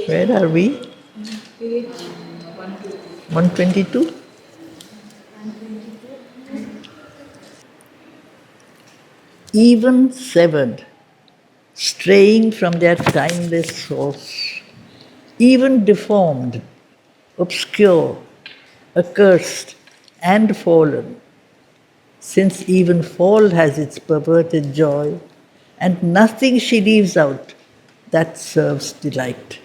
Where are we? Page 122? 122. Even severed, straying from their timeless source, even deformed, obscure, accursed, and fallen, since even fall has its perverted joy, and nothing she leaves out that serves delight.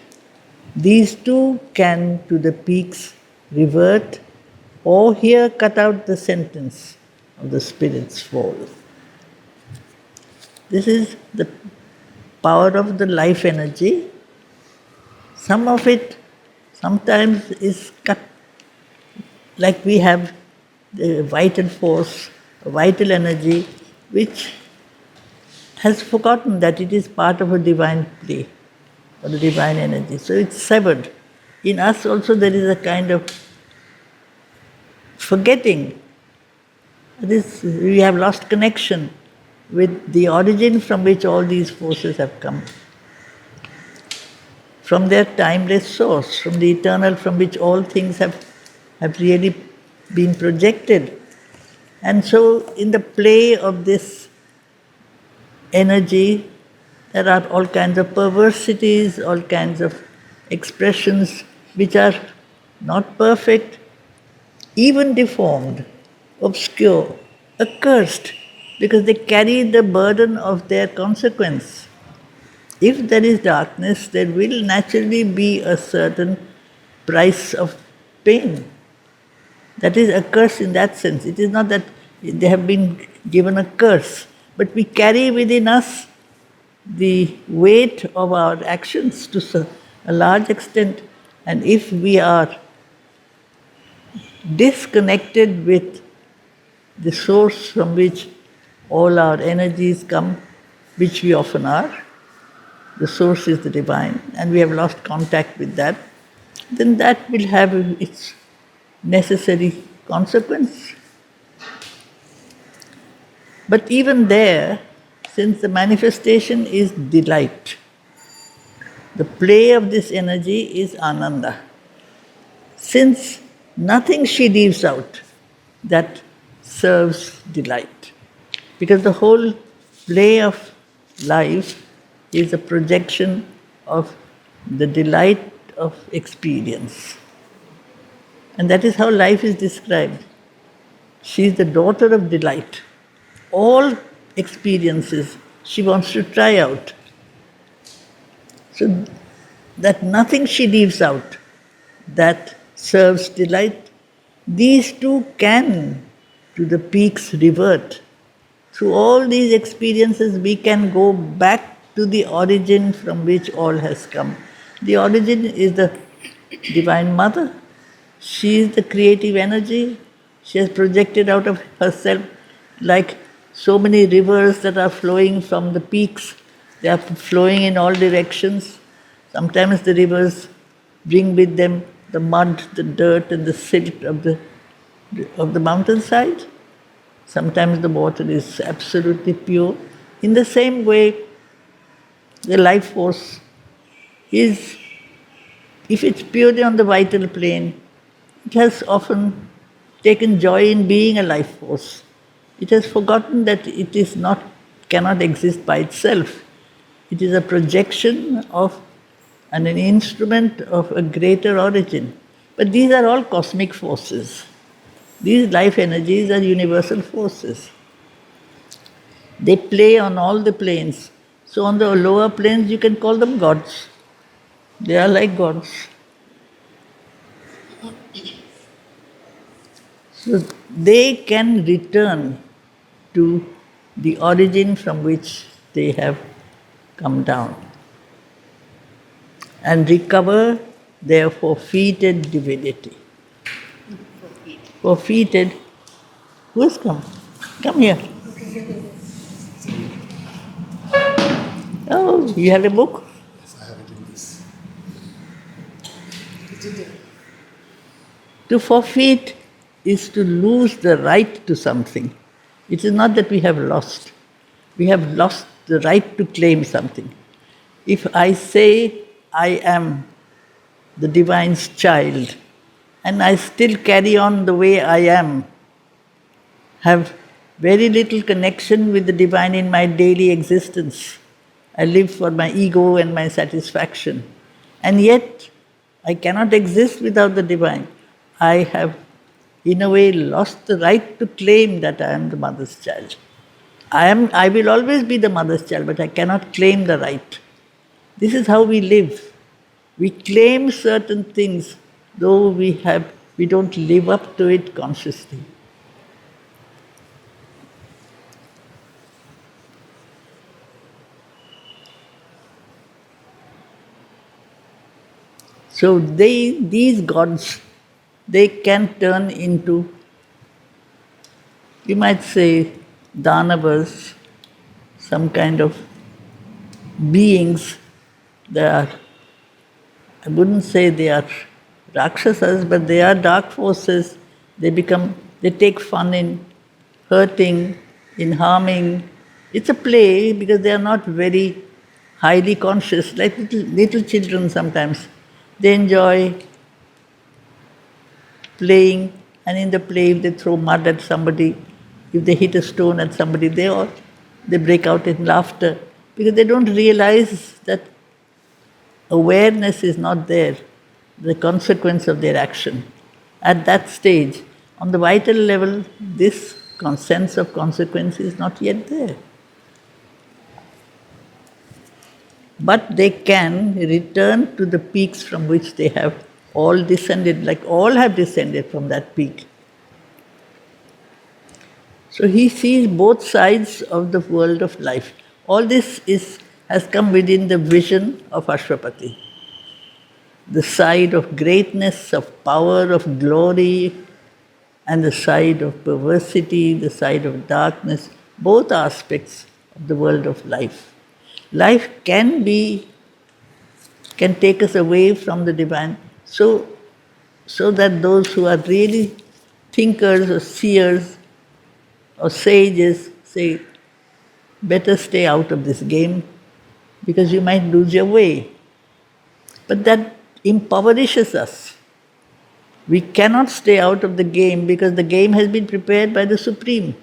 These two can to the peaks revert, or here cut out the sentence of the spirit's fall. This is the power of the life energy. Some of it sometimes is cut, like we have the vital force, vital energy, which has forgotten that it is part of a divine play or the divine energy. So it's severed. In us also there is a kind of forgetting. This, we have lost connection with the origin from which all these forces have come. From their timeless source, from the eternal from which all things have really been projected. And so in the play of this energy, there are all kinds of perversities, all kinds of expressions which are not perfect, even deformed, obscure, accursed, because they carry the burden of their consequence. If there is darkness, there will naturally be a certain price of pain. That is a curse in that sense. It is not that they have been given a curse, but we carry within us the weight of our actions to a large extent. And if we are disconnected with the source from which all our energies come, which we often are, the source is the divine, and we have lost contact with that, then that will have its necessary consequence. But even there, since the manifestation is delight, the play of this energy is ananda. Since nothing she leaves out that serves delight. Because the whole play of life is a projection of the delight of experience. And that is how life is described. She is the daughter of delight. All experiences she wants to try out. So that nothing she leaves out that serves delight, these two can to the peaks revert. Through all these experiences, we can go back to the origin from which all has come. The origin is the Divine Mother. She is the creative energy. She has projected out of herself like so many rivers that are flowing from the peaks. They are flowing in all directions. Sometimes the rivers bring with them the mud, the dirt, and the silt of the mountainside. Sometimes the water is absolutely pure. In the same way, the life force is, if it's purely on the vital plane, it has often taken joy in being a life force. It has forgotten that it is not, cannot exist by itself. It is a projection of and an instrument of a greater origin. But these are all cosmic forces. These life energies are universal forces. They play on all the planes. So on the lower planes you can call them gods. They are like gods. So they can return to the origin from which they have come down and recover their forfeited divinity. Forfeited. Who has come? Come here. Oh, you have a book? Yes, I have it in this. To forfeit is to lose the right to something. It is not that we have lost. We have lost the right to claim something. If I say I am the divine's child, and I still carry on the way I am, have very little connection with the divine in my daily existence. I live for my ego and my satisfaction. And yet, I cannot exist without the divine. I have, in a way, lost the right to claim that I am the mother's child. I will always be the mother's child, but I cannot claim the right. This is how we live. We claim certain things, though we don't live up to it consciously. So these gods, they can turn into, you might say, danavas, some kind of beings. They are, I wouldn't say they are rakshasas, but they are dark forces. They take fun in hurting, in harming. It's a play because they are not very highly conscious, like little children sometimes. They enjoy playing, and in the play, if they throw mud at somebody, if they hit a stone at somebody, they break out in laughter because they don't realize that awareness is not there, the consequence of their action. At that stage, on the vital level, this sense of consequence is not yet there. But they can return to the peaks from which they have all descended, like all have descended from that peak. So he sees both sides of the world of life. All this has come within the vision of Ashwapati. The side of greatness, of power, of glory, and the side of perversity, the side of darkness, both aspects of the world of life. Life can take us away from the divine, so that those who are really thinkers or seers or sages say, better stay out of this game because you might lose your way. But that impoverishes us. We cannot stay out of the game because the game has been prepared by the Supreme.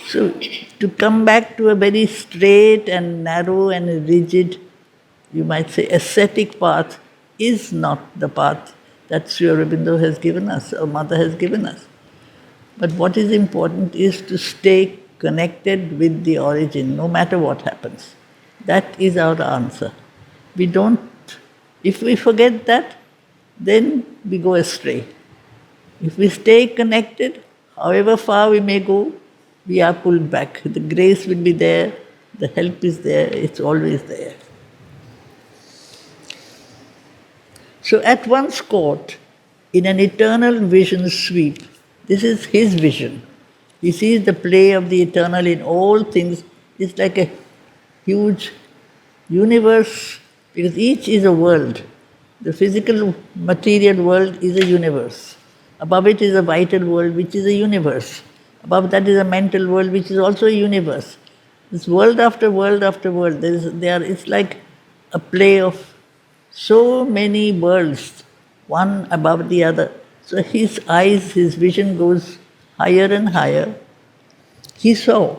So, to come back to a very straight and narrow and rigid, you might say, ascetic path is not the path that Sri Aurobindo has given us, or Mother has given us. But what is important is to stay connected with the origin, no matter what happens. That is our answer. If we forget that, then we go astray. If we stay connected, however far we may go, we are pulled back. The grace will be there, the help is there, it's always there. So at one's court, in an eternal vision sweep, this is his vision. He sees the play of the eternal in all things. It's like a huge universe, because each is a world. The physical material world is a universe. Above it is a vital world, which is a universe. Above that is a mental world, which is also a universe. This world after world after world, it's like a play of so many worlds, one above the other. So his eyes, his vision goes higher and higher. He saw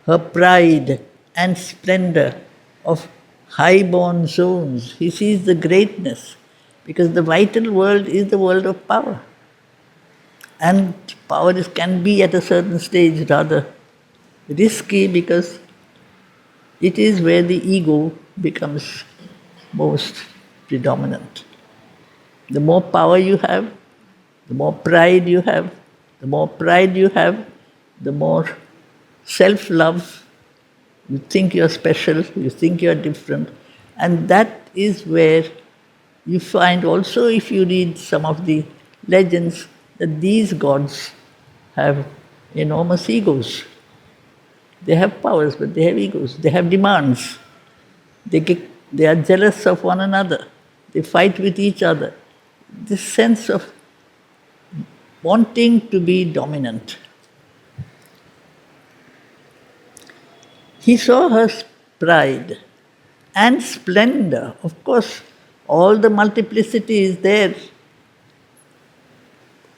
her pride and splendor of highborn zones. He sees the greatness, because the vital world is the world of power. And power can be at a certain stage rather risky, because it is where the ego becomes most predominant. The more power you have, the more pride you have. The more pride you have, the more self-love. You think you're special, you think you're different. And that is where you find also, if you read some of the legends, that these gods have enormous egos. They have powers, but they have egos. They have demands. They are jealous of one another. They fight with each other. This sense of wanting to be dominant. He saw her pride and splendor. Of course, All the multiplicity is there,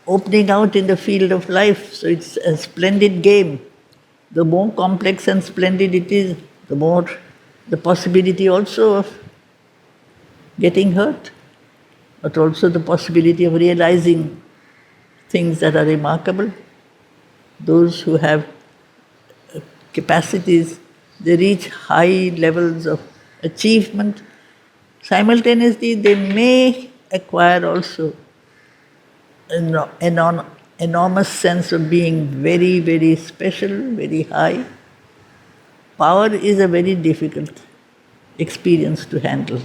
opening out in the field of life. So it's a splendid game. The more complex and splendid it is, the more the possibility also of getting hurt, but also the possibility of realizing things that are remarkable. Those who have capacities, they reach high levels of achievement. Simultaneously, they may acquire also an enormous sense of being very, very special, very high. Power is a very difficult experience to handle.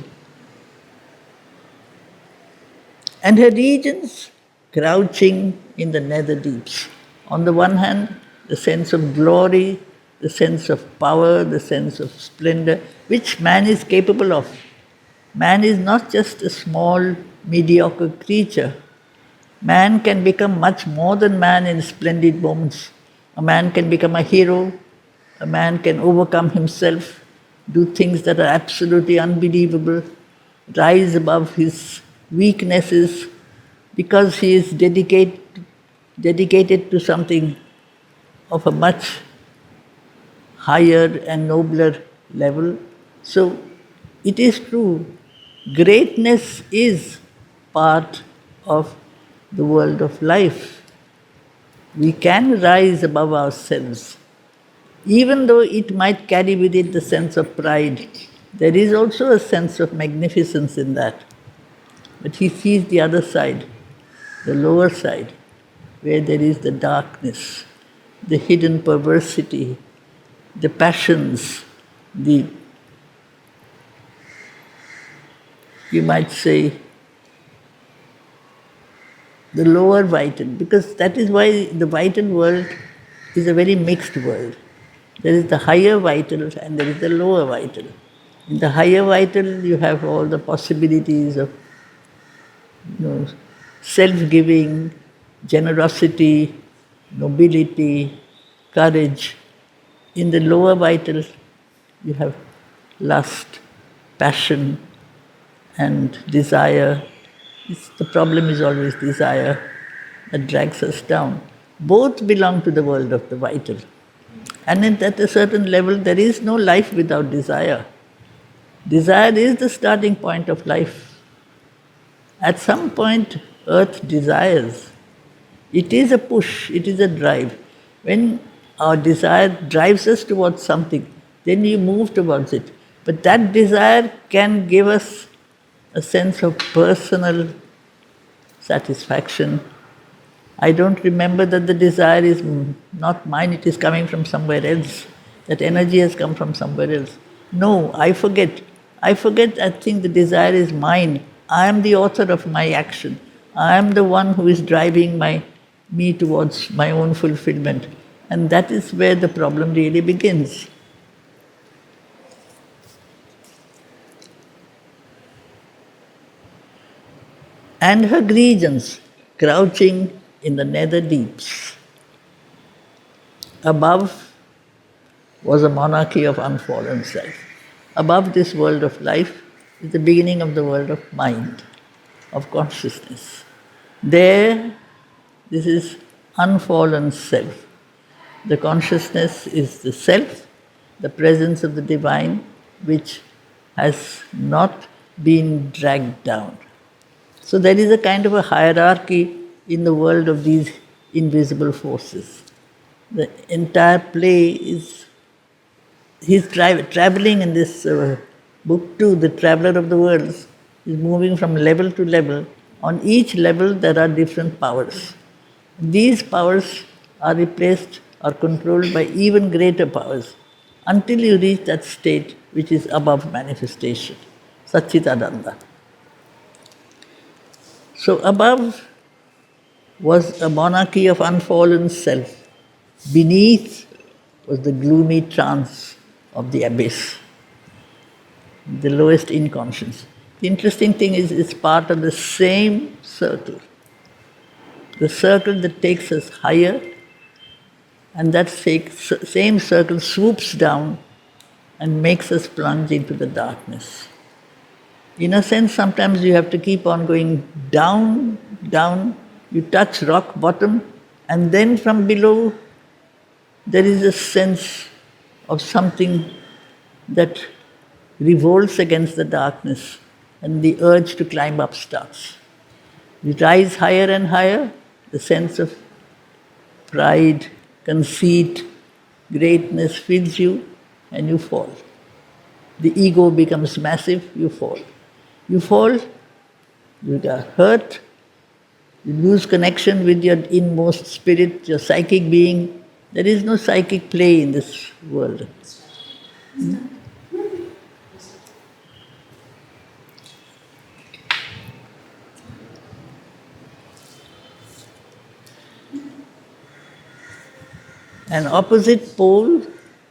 And her regions crouching in the nether deeps. On the one hand, the sense of glory, the sense of power, the sense of splendor, which man is capable of. Man is not just a small, mediocre creature. Man can become much more than man in splendid moments. A man can become a hero. A man can overcome himself, do things that are absolutely unbelievable, rise above his weaknesses because he is dedicated to something of a much higher and nobler level. So it is true, greatness is part of the world of life. We can rise above ourselves, even though it might carry with it the sense of pride. There is also a sense of magnificence in that. But he sees the other side, the lower side, where there is the darkness, the hidden perversity, the passions, you might say, the lower vital, because that is why the vital world is a very mixed world. There is the higher vital and there is the lower vital. In the higher vital, you have all the possibilities of self-giving, generosity, nobility, courage. In the lower vital, you have lust, passion, and desire. The problem is always desire that drags us down. Both belong to the world of the vital. And at a certain level, there is no life without desire. Desire is the starting point of life. At some point, earth desires. It is a push, it is a drive. When our desire drives us towards something, then we move towards it. But that desire can give us a sense of personal satisfaction. I don't remember that the desire is not mine, it is coming from somewhere else. That energy has come from somewhere else. No, I forget. I think the desire is mine. I am the author of my action. I am the one who is driving me towards my own fulfillment. And that is where the problem really begins. And her regions crouching in the nether deeps. Above was a monarchy of unfallen self. Above this world of life is the beginning of the world of mind, of consciousness. There, this is unfallen self. The consciousness is the self, the presence of the divine, which has not been dragged down. So there is a kind of a hierarchy in the world of these invisible forces. The entire play is, he's traveling in this book too, The Traveller of the Worlds, is moving from level to level. On each level there are different powers. These powers are replaced or controlled by even greater powers until you reach that state which is above manifestation, Satchitananda. So above was a monarchy of unfallen self. Beneath was the gloomy trance of the abyss, the lowest inconscience. The interesting thing is it's part of the same circle. The circle that takes us higher, and that same circle swoops down and makes us plunge into the darkness. In a sense, sometimes you have to keep on going down, down. You touch rock bottom, and then from below, there is a sense of something that revolts against the darkness, and the urge to climb up starts. You rise higher and higher, the sense of pride, conceit, greatness fills you, and you fall. The ego becomes massive, you fall. You fall, you get hurt, you lose connection with your inmost spirit, your psychic being. There is no psychic play in this world. An opposite pole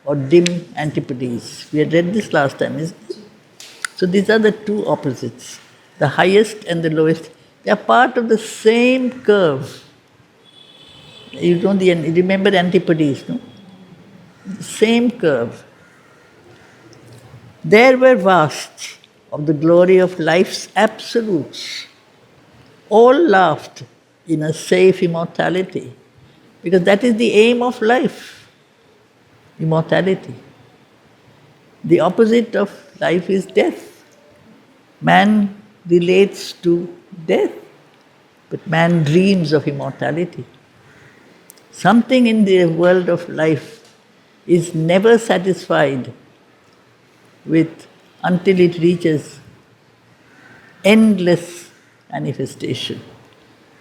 or dim antipodes. We had read this last time, isn't it? So these are the two opposites, the highest and the lowest. They are part of the same curve. You remember antipodes, no? Same curve. There were vast of the glory of life's absolutes. All laughed in a safe immortality, because that is the aim of life, immortality. The opposite of life is death. Man relates to death, but man dreams of immortality. Something in the world of life is never satisfied with until it reaches endless manifestation.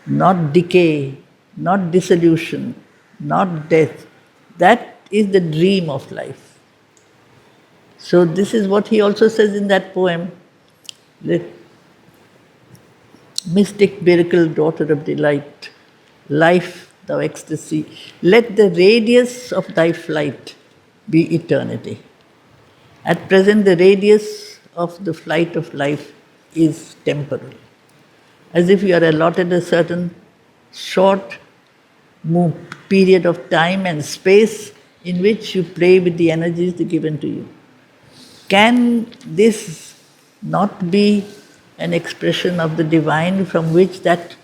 Not decay, not dissolution, not death. That is the dream of life. So this is what he also says in that poem, the mystic miracle daughter of delight, life, thou ecstasy, let the radius of thy flight be eternity. At present, the radius of the flight of life is temporal. As if you are allotted a certain short period of time and space in which you play with the energies given to you. Can this not be an expression of the divine from which that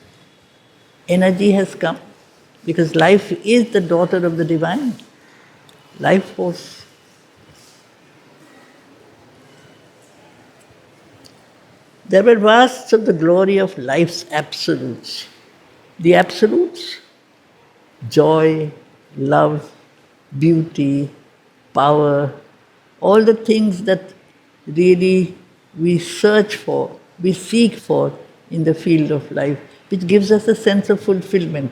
energy has come? Because life is the daughter of the divine, life force. There were vasts of the glory of life's absolutes. The absolutes, joy, love, beauty, power, all the things that really we search for, we seek for in the field of life, which gives us a sense of fulfillment,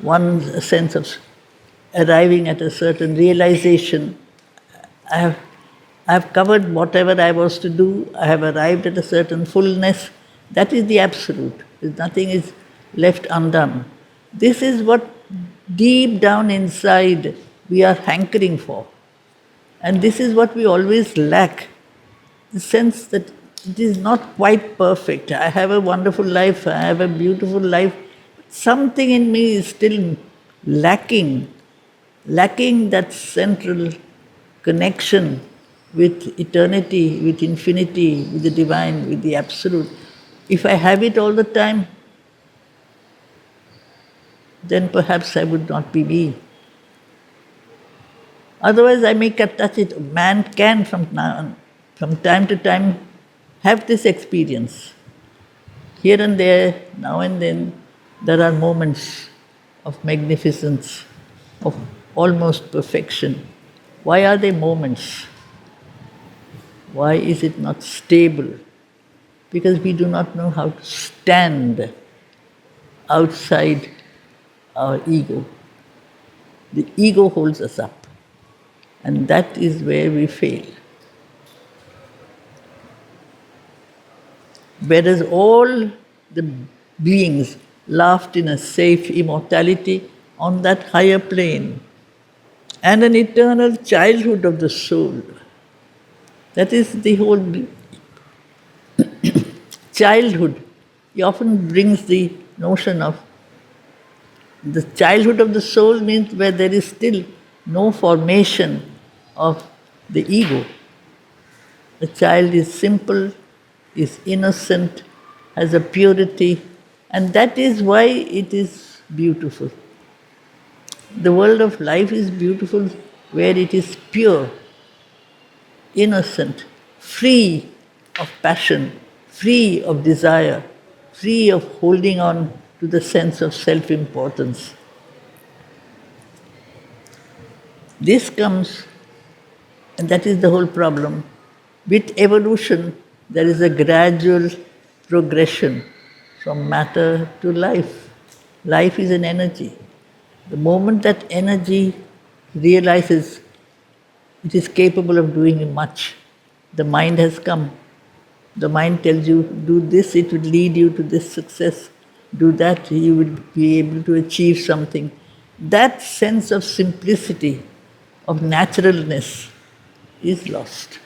one sense of arriving at a certain realization. I have covered whatever I was to do, I have arrived at a certain fullness. That is the absolute. Nothing is left undone. This is what deep down inside we are hankering for. And this is what we always lack, the sense that it is not quite perfect. I have a wonderful life, I have a beautiful life. Something in me is still lacking that central connection with eternity, with infinity, with the divine, with the absolute. If I have it all the time, then perhaps I would not be me. Otherwise, I may touch it. Man can, from time to time, have this experience. Here and there, now and then, there are moments of magnificence, of almost perfection. Why are they moments? Why is it not stable? Because we do not know how to stand outside our ego. The ego holds us up, and that is where we fail. Whereas all the beings laughed in a safe immortality on that higher plane, and an eternal childhood of the soul. That is the whole childhood. He often brings the notion of the childhood of the soul means where there is still no formation of the ego. The child is simple, is innocent, has a purity, and that is why it is beautiful. The world of life is beautiful where it is pure, innocent, free of passion, free of desire, free of holding on to the sense of self importance. This comes, and that is the whole problem. With evolution, there is a gradual progression from matter to life. Life is an energy. The moment that energy realizes it is capable of doing much, the mind has come. The mind tells you, do this, it will lead you to this success. Do that, you will be able to achieve something. That sense of simplicity, of naturalness, is lost.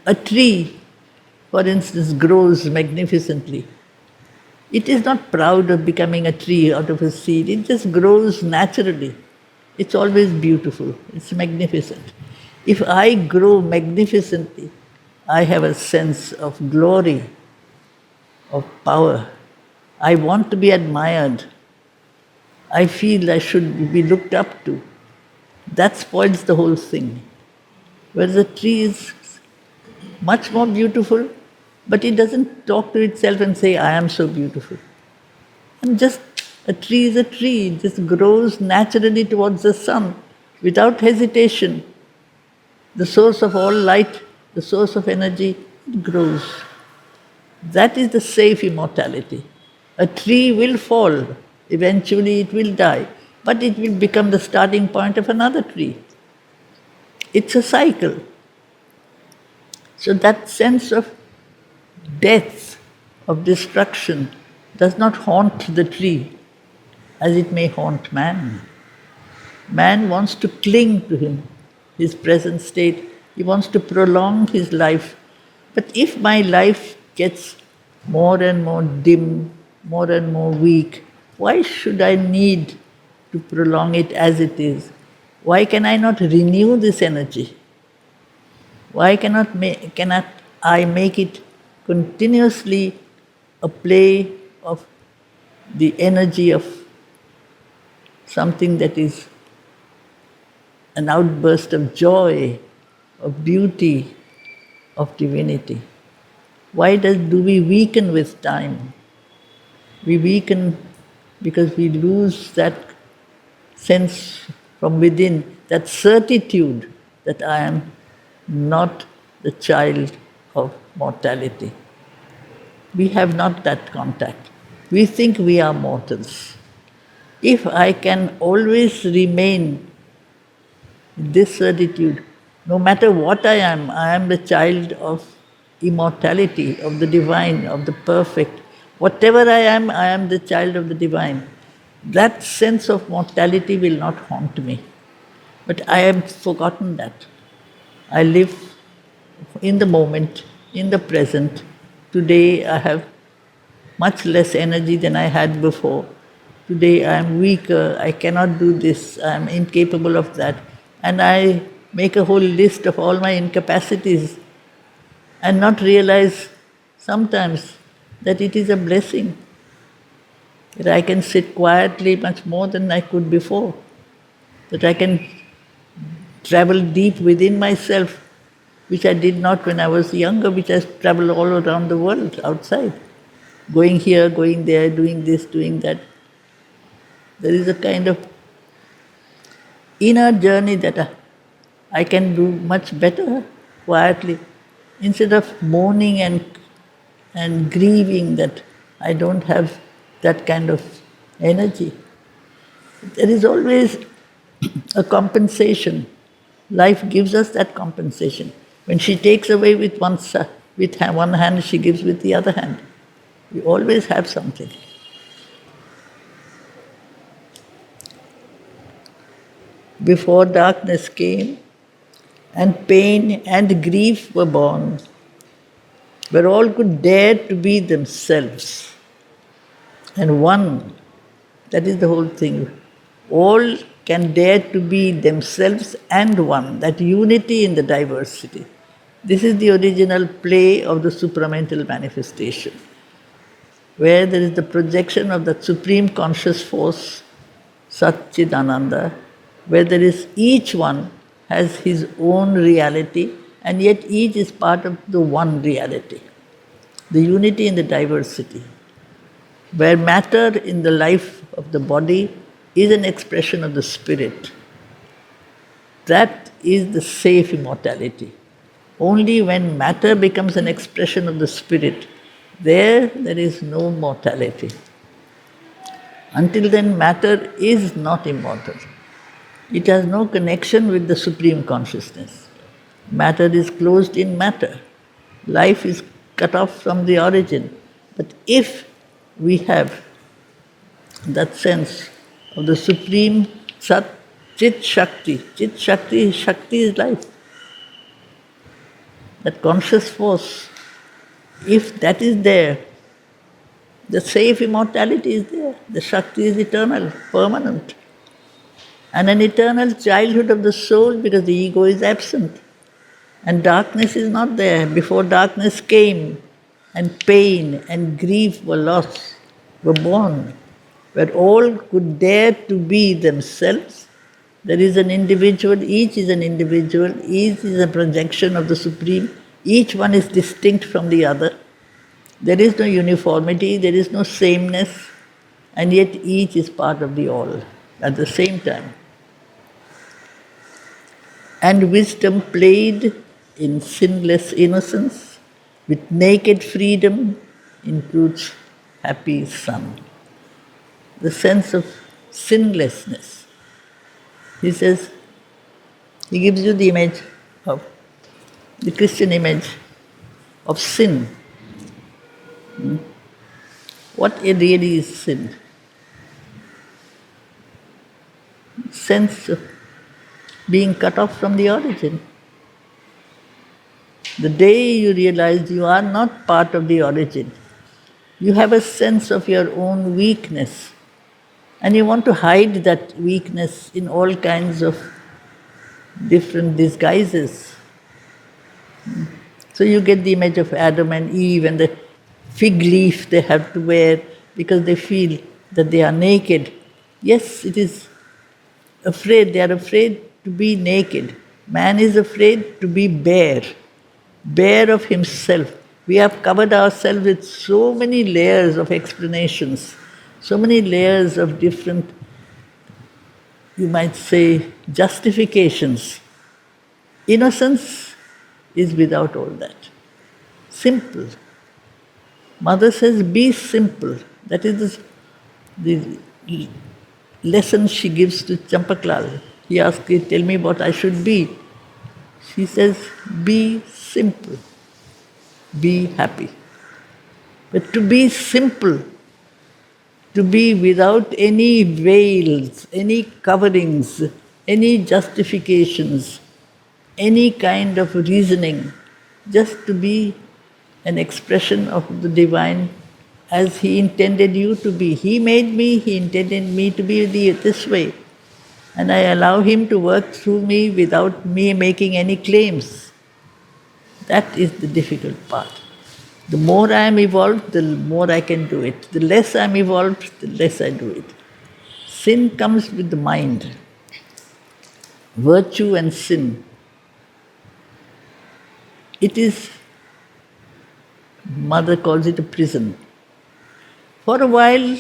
A tree, for instance, grows magnificently. It is not proud of becoming a tree out of a seed, it just grows naturally. It's always beautiful, it's magnificent. If I grow magnificently, I have a sense of glory, of power. I want to be admired. I feel I should be looked up to. That spoils the whole thing. Whereas a tree is much more beautiful, but it doesn't talk to itself and say, I am so beautiful. And just a tree is a tree, it just grows naturally towards the sun without hesitation. The source of all light, the source of energy, it grows. That is the safe immortality. A tree will fall, eventually it will die, but it will become the starting point of another tree. It's a cycle. So that sense of death, of destruction, does not haunt the tree as it may haunt man. Man wants to cling to his present state. He wants to prolong his life. But if my life gets more and more dim, more and more weak, why should I need to prolong it as it is? Why can I not renew this energy? Why cannot I make it continuously a play of the energy of something that is an outburst of joy, of beauty, of divinity? Why do we weaken with time? We weaken because we lose that sense from within, that certitude that I am not the child of mortality. We have not that contact. We think we are mortals. If I can always remain in this certitude, no matter what I am the child of immortality, of the divine, of the perfect. Whatever I am the child of the divine. That sense of mortality will not haunt me. But I have forgotten that. I live in the moment, in the present. Today I have much less energy than I had before. Today I am weaker, I cannot do this, I am incapable of that. And I make a whole list of all my incapacities and not realize sometimes that it is a blessing, that I can sit quietly much more than I could before, that I can travel deep within myself, which I did not when I was younger, which I traveled all around the world outside, going here, going there, doing this, doing that. There is a kind of inner journey that I can do much better quietly, instead of mourning and grieving that I don't have that kind of energy. There is always a compensation. Life gives us that compensation. When she takes away with one hand, she gives with the other hand. We always have something. Before darkness came, and pain and grief were born, where all could dare to be themselves. And one, that is the whole thing. All can dare to be themselves and one, that unity in the diversity. This is the original play of the supramental manifestation, where there is the projection of that supreme conscious force, Satchidananda, where there is each one has his own reality and yet each is part of the one reality, the unity in the diversity, where matter in the life of the body is an expression of the spirit. That is the safe immortality. Only when matter becomes an expression of the spirit, there is no mortality. Until then, matter is not immortal. It has no connection with the Supreme Consciousness. Matter is closed in matter. Life is cut off from the origin. But if we have that sense of the Supreme Sat, Chit Shakti is life. That conscious force, if that is there, the safe immortality is there. The Shakti is eternal, permanent. And an eternal childhood of the soul because the ego is absent. And darkness is not there. Before darkness came, and pain and grief were lost, were born, where all could dare to be themselves. There is an individual, each is an individual, each is a projection of the Supreme, each one is distinct from the other. There is no uniformity, there is no sameness, and yet each is part of the all at the same time. And wisdom played in sinless innocence with naked freedom in truth's happy sun. The sense of sinlessness. He says, he gives you the image of, the Christian image of sin. What really is sin? Sense of being cut off from the origin. The day you realize you are not part of the origin, you have a sense of your own weakness, and you want to hide that weakness in all kinds of different disguises. So you get the image of Adam and Eve and the fig leaf they have to wear because they feel that they are naked. Yes, it is afraid, they are afraid to be naked. Man is afraid to be bare of himself. We have covered ourselves with so many layers of explanations, so many layers of different, you might say, justifications. Innocence is without all that. Simple. Mother says, be simple. That is the lesson she gives to Champaklal. He asks her, tell me what I should be. She says, be simple. Be happy. But to be simple, to be without any veils, any coverings, any justifications, any kind of reasoning, just to be an expression of the divine as He intended you to be. He made me, He intended me to be this way. And I allow Him to work through me without me making any claims. That is the difficult part. The more I am evolved, the more I can do it. The less I am evolved, the less I do it. Sin comes with the mind. Virtue and sin. It is, Mother calls it a prison. For a while,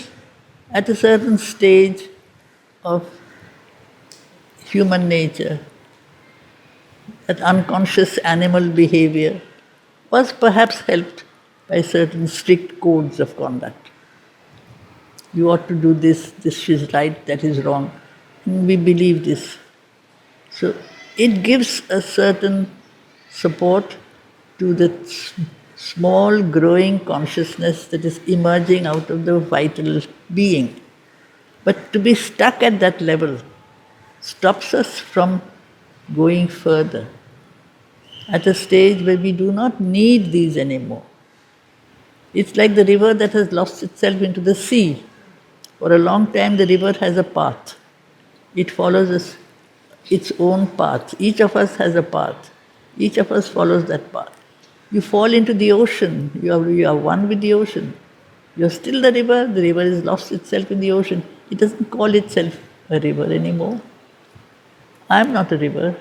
at a certain stage of human nature, that unconscious animal behavior was perhaps helped by certain strict codes of conduct. You ought to do this is right, that is wrong. And we believe this. So it gives a certain support to the small growing consciousness that is emerging out of the vital being. But to be stuck at that level stops us from going further. At a stage where we do not need these anymore. It's like the river that has lost itself into the sea. For a long time the river has a path. It follows its own path. Each of us has a path. Each of us follows that path. You fall into the ocean, you are one with the ocean. You're still the river has lost itself in the ocean. It doesn't call itself a river anymore. I'm not a river,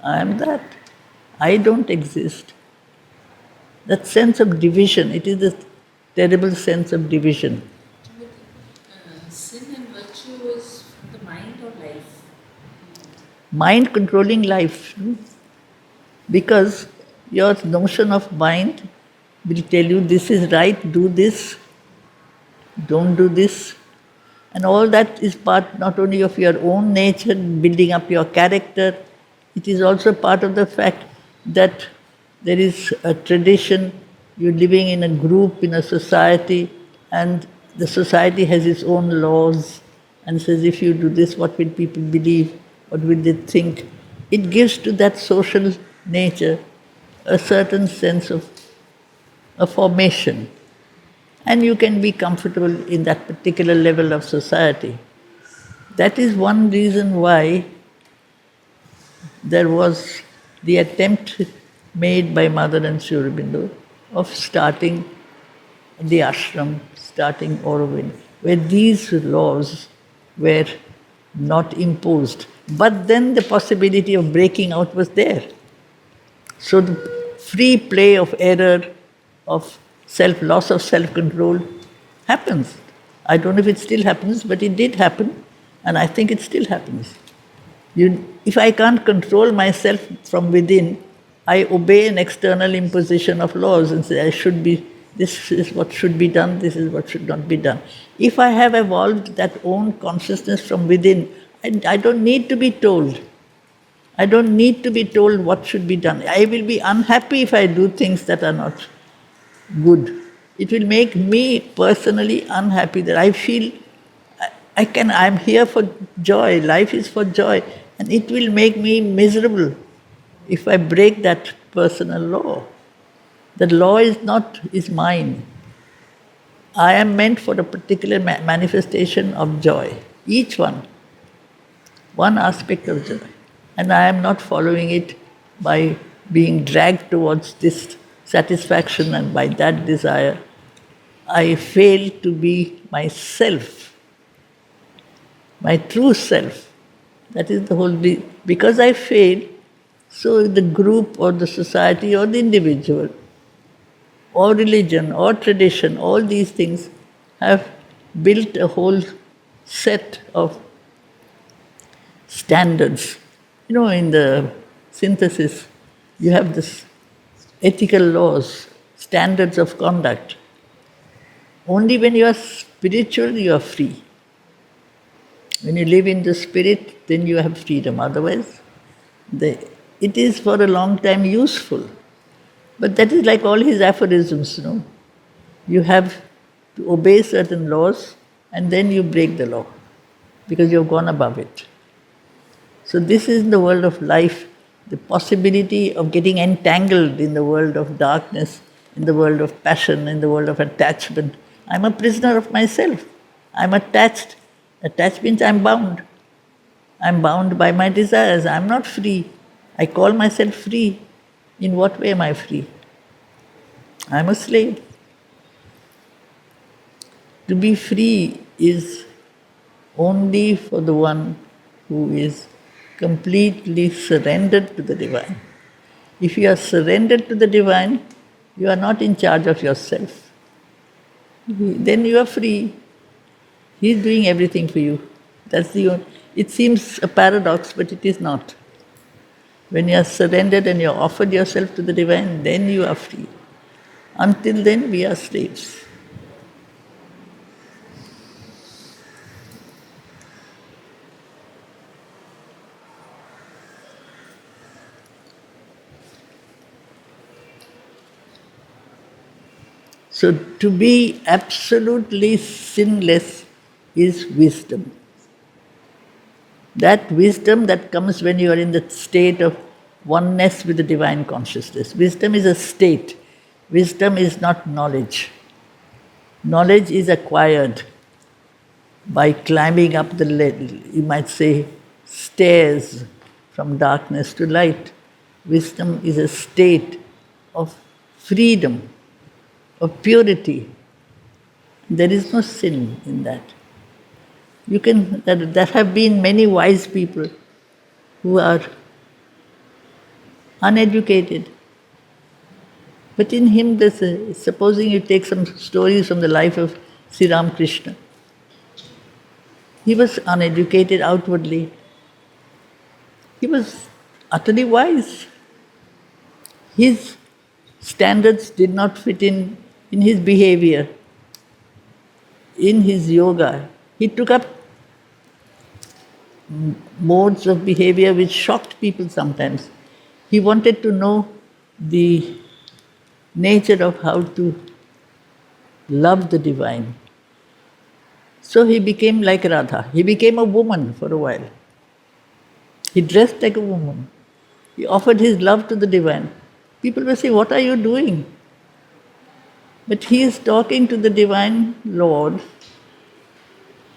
I am that. I don't exist. That sense of division, it is a terrible sense of division. Sin and virtue is the mind or life? Mind controlling life. Because your notion of mind will tell you this is right, do this, don't do this. And all that is part not only of your own nature, building up your character, it is also part of the fact that there is a tradition, you're living in a group, in a society, and the society has its own laws and says if you do this, what will people believe, what will they think. It gives to that social nature a certain sense of a formation. And you can be comfortable in that particular level of society. That is one reason why there was the attempt made by Mother and Aurobindo of starting the ashram, starting Aurobindo, where these laws were not imposed. But then the possibility of breaking out was there. So the free play of error, of loss of self-control happens. I don't know if it still happens, but it did happen, and I think it still happens. If I can't control myself from within, I obey an external imposition of laws and say, this is what should be done, this is what should not be done. If I have evolved that own consciousness from within, I don't need to be told. I don't need to be told what should be done. I will be unhappy if I do things that are not good. It will make me personally unhappy that I feel I'm here for joy, life is for joy, and it will make me miserable if I break that personal law. The law is mine. I am meant for a particular manifestation of joy, each one aspect of joy. And I am not following it by being dragged towards this satisfaction and by that desire. I fail to be myself, my true self. That is the whole because I fail, so the group or the society or the individual or religion or tradition, all these things have built a whole set of standards. In the synthesis, you have this ethical laws, standards of conduct. Only when you are spiritual, you are free. When you live in the spirit, then you have freedom. Otherwise, it is for a long time useful. But that is like all his aphorisms, You have to obey certain laws and then you break the law because you have gone above it. So this is the world of life, the possibility of getting entangled in the world of darkness, in the world of passion, in the world of attachment. I'm a prisoner of myself. I'm attached. Attached means I'm bound. I'm bound by my desires. I'm not free. I call myself free. In what way am I free? I'm a slave. To be free is only for the one who is completely surrendered to the divine. If you are surrendered to the divine, you are not in charge of yourself. Then you are free. He is doing everything for you. It seems a paradox, but it is not. When you are surrendered and you are offered yourself to the divine, then you are free. Until then, we are slaves. So to be absolutely sinless is wisdom. That wisdom that comes when you are in the state of oneness with the divine consciousness. Wisdom is a state. Wisdom is not knowledge. Knowledge is acquired by climbing up you might say, stairs from darkness to light. Wisdom is a state of freedom, of purity. There is no sin in that. There have been many wise people who are uneducated. But in him, supposing you take some stories from the life of Sri Ramakrishna, he was uneducated outwardly. He was utterly wise. His standards did not fit in his behavior, in his yoga. He took up modes of behavior which shocked people sometimes. He wanted to know the nature of how to love the divine. So he became like Radha. He became a woman for a while. He dressed like a woman. He offered his love to the divine. People were saying, "What are you doing?" But he is talking to the divine Lord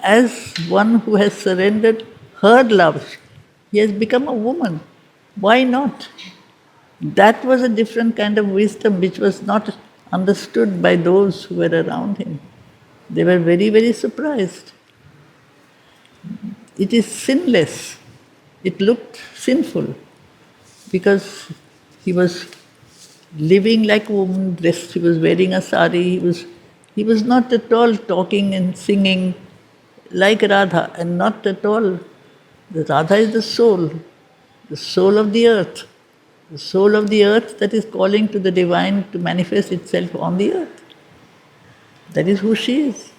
as one who has surrendered her love. He has become a woman. Why not? That was a different kind of wisdom which was not understood by those who were around him. They were very, very surprised. It is sinless. It looked sinful because he was living like a woman, dressed, he was wearing a sari, he was not at all talking and singing like Radha, and not at all. The Radha is the soul of the earth. The soul of the earth that is calling to the divine to manifest itself on the earth. That is who she is.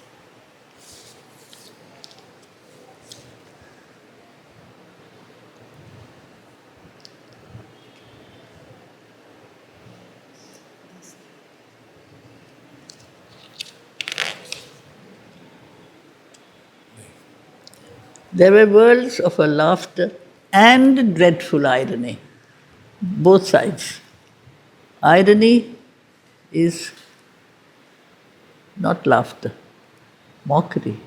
There were worlds of a laughter and dreadful irony, both sides. Irony is not laughter, mockery.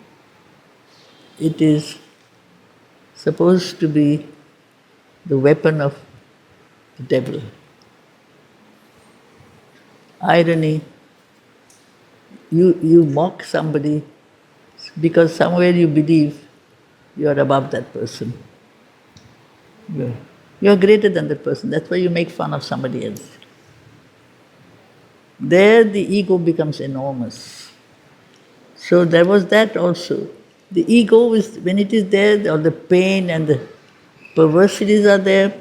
It is supposed to be the weapon of the devil. Irony, you mock somebody because somewhere you believe you are above that person. You are greater than that person. That's why you make fun of somebody else. There the ego becomes enormous. So there was that also. The ego is, when it is there, all the pain and the perversities are there,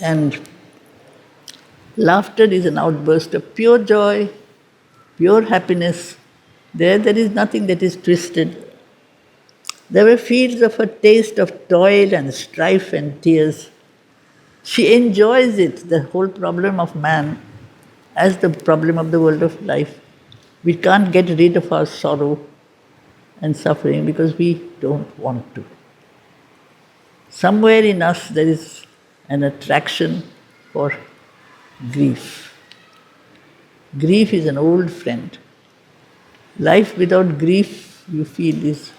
and laughter is an outburst of pure joy, pure happiness. There is nothing that is twisted. There were fields of a taste of toil and strife and tears. She enjoys it, the whole problem of man, as the problem of the world of life. We can't get rid of our sorrow and suffering because we don't want to. Somewhere in us there is an attraction for grief. Grief is an old friend. Life without grief, you feel, is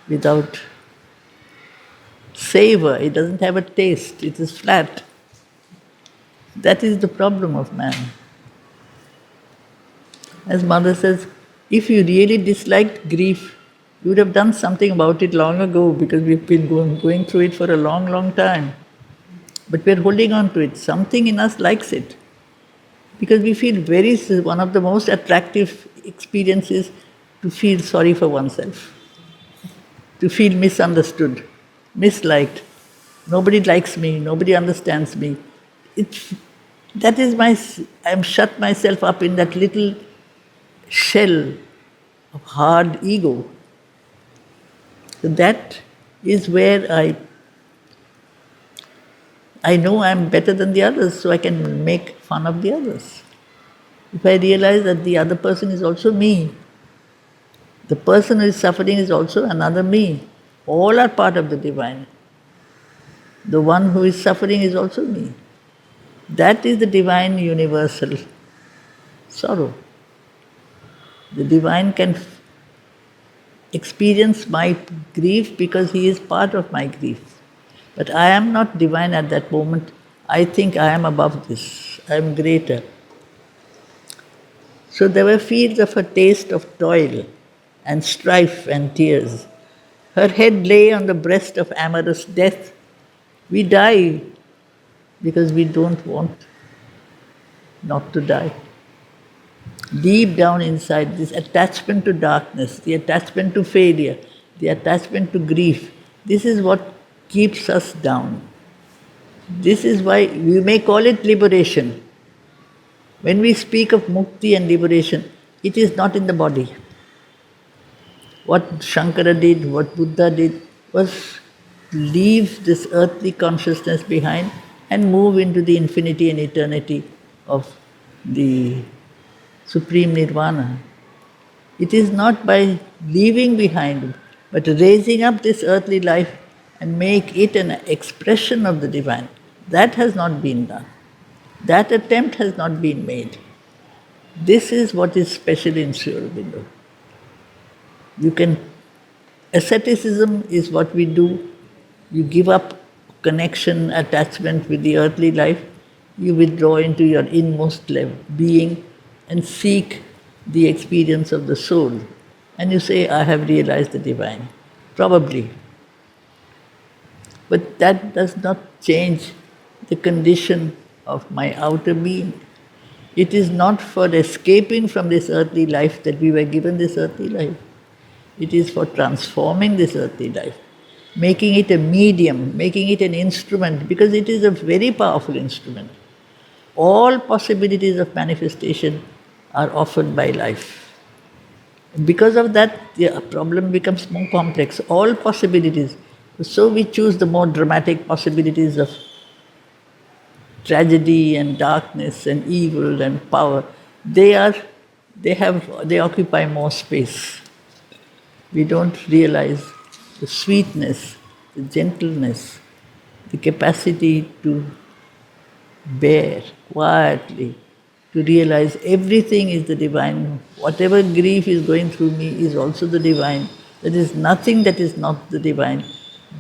without savor. It doesn't have a taste. It is flat. That is the problem of man. As Mother says, if you really disliked grief, you would have done something about it long ago because we've been going through it for a long, long time. But we're holding on to it. Something in us likes it. Because we feel one of the most attractive experiences to feel sorry for oneself, to feel misunderstood, misliked. Nobody likes me, nobody understands me. I'm shut myself up in that little shell of hard ego. So that is where I know I'm better than the others, so I can make fun of the others. If I realize that the other person is also me, the person who is suffering is also another me. All are part of the divine. The one who is suffering is also me. That is the divine universal sorrow. The divine can experience my grief because he is part of my grief. But I am not divine at that moment. I think I am above this, I am greater. So there were fields of her taste of toil and strife and tears. Her head lay on the breast of amorous death. We die because we don't want not to die. Deep down inside, this attachment to darkness, the attachment to failure, the attachment to grief, this is what keeps us down. This is why we may call it liberation. When we speak of mukti and liberation, it is not in the body. What Shankara did, what Buddha did, was leave this earthly consciousness behind and move into the infinity and eternity of the supreme nirvana. It is not by leaving behind, but raising up this earthly life and make it an expression of the divine. That has not been done. That attempt has not been made. This is what is special in Sri Aurobindo. You can, asceticism is what we do. You give up connection, attachment with the earthly life. You withdraw into your inmost being and seek the experience of the soul. And you say, I have realized the divine. Probably. But that does not change the condition of my outer being. It is not for escaping from this earthly life that we were given this earthly life. It is for transforming this earthly life, making it a medium, making it an instrument, because it is a very powerful instrument. All possibilities of manifestation are offered by life. Because of that, the problem becomes more complex. All possibilities. So we choose the more dramatic possibilities of tragedy and darkness and evil and power. They occupy more space. We don't realize the sweetness, the gentleness, the capacity to bear quietly, to realize everything is the divine. Whatever grief is going through me is also the divine. There is nothing that is not the divine.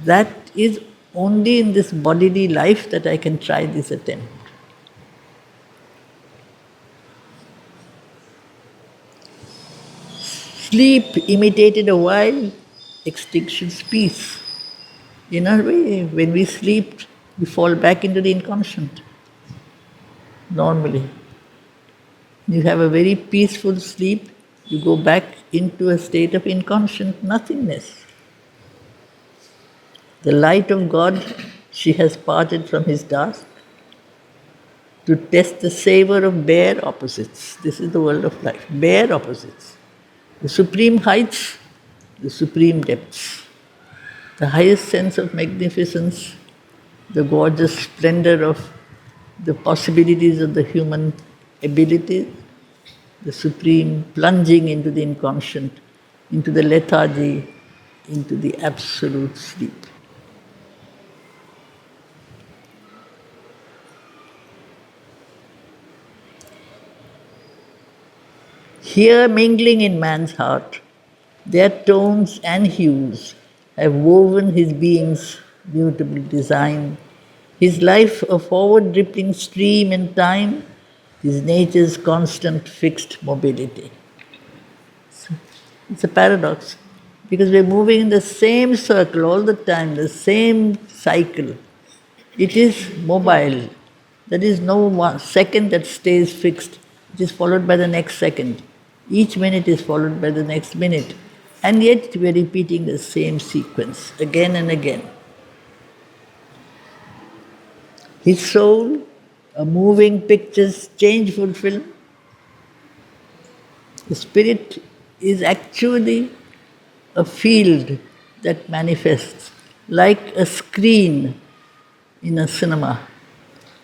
That is only in this bodily life that I can try this attempt. Sleep imitated a while extinction's peace. In a way, when we sleep, we fall back into the inconscient. Normally. You have a very peaceful sleep, you go back into a state of inconscient nothingness. The light of God, she has parted from his dusk to test the savor of bare opposites. This is the world of life, bare opposites. The supreme heights, the supreme depths. The highest sense of magnificence, the gorgeous splendor of the possibilities of the human abilities, the supreme plunging into the inconscient, into the lethargy, into the absolute sleep. Here mingling in man's heart, their tones and hues have woven his being's mutable design, his life a forward rippling stream in time, his nature's constant fixed mobility. It's a paradox, because we're moving in the same circle all the time, the same cycle. It is mobile. There is no one second that stays fixed. It is followed by the next second. Each minute is followed by the next minute. And yet we are repeating the same sequence again and again. His soul, a moving picture's changeful film, the spirit is actually a field that manifests like a screen in a cinema.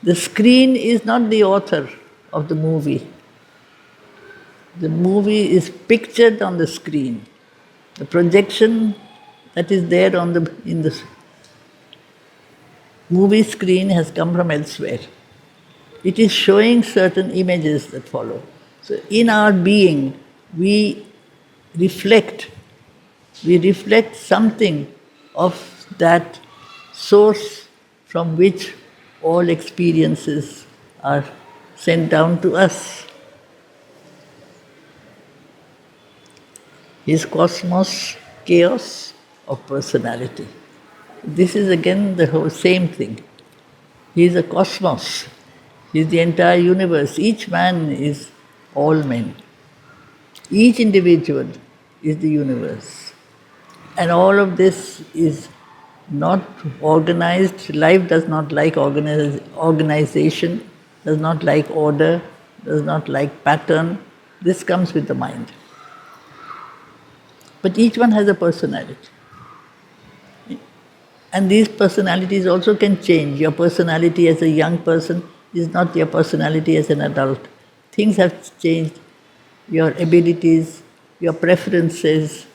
The screen is not the author of the movie. The movie is pictured on the screen. The projection that is there in the movie screen has come from elsewhere. It is showing certain images that follow. So in our being, we reflect something of that source from which all experiences are sent down to us. His cosmos, chaos of personality. This is again the whole same thing. He is a cosmos. He is the entire universe. Each man is all men. Each individual is the universe. And all of this is not organized. Life does not like organization, does not like order, does not like pattern. This comes with the mind. But each one has a personality. And these personalities also can change. Your personality as a young person is not your personality as an adult. Things have changed. Your abilities, your preferences,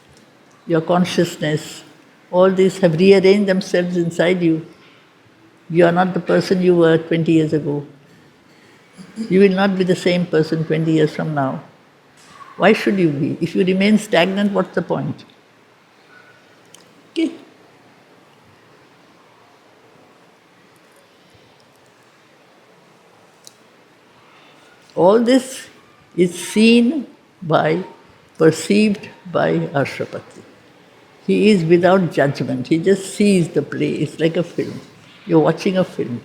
your consciousness, all these have rearranged themselves inside you. You are not the person you were 20 years ago. You will not be the same person 20 years from now. Why should you be? If you remain stagnant, what's the point? Okay. All this is seen by, perceived by Arshapati. He is without judgment. He just sees the play. It's like a film. You're watching a film.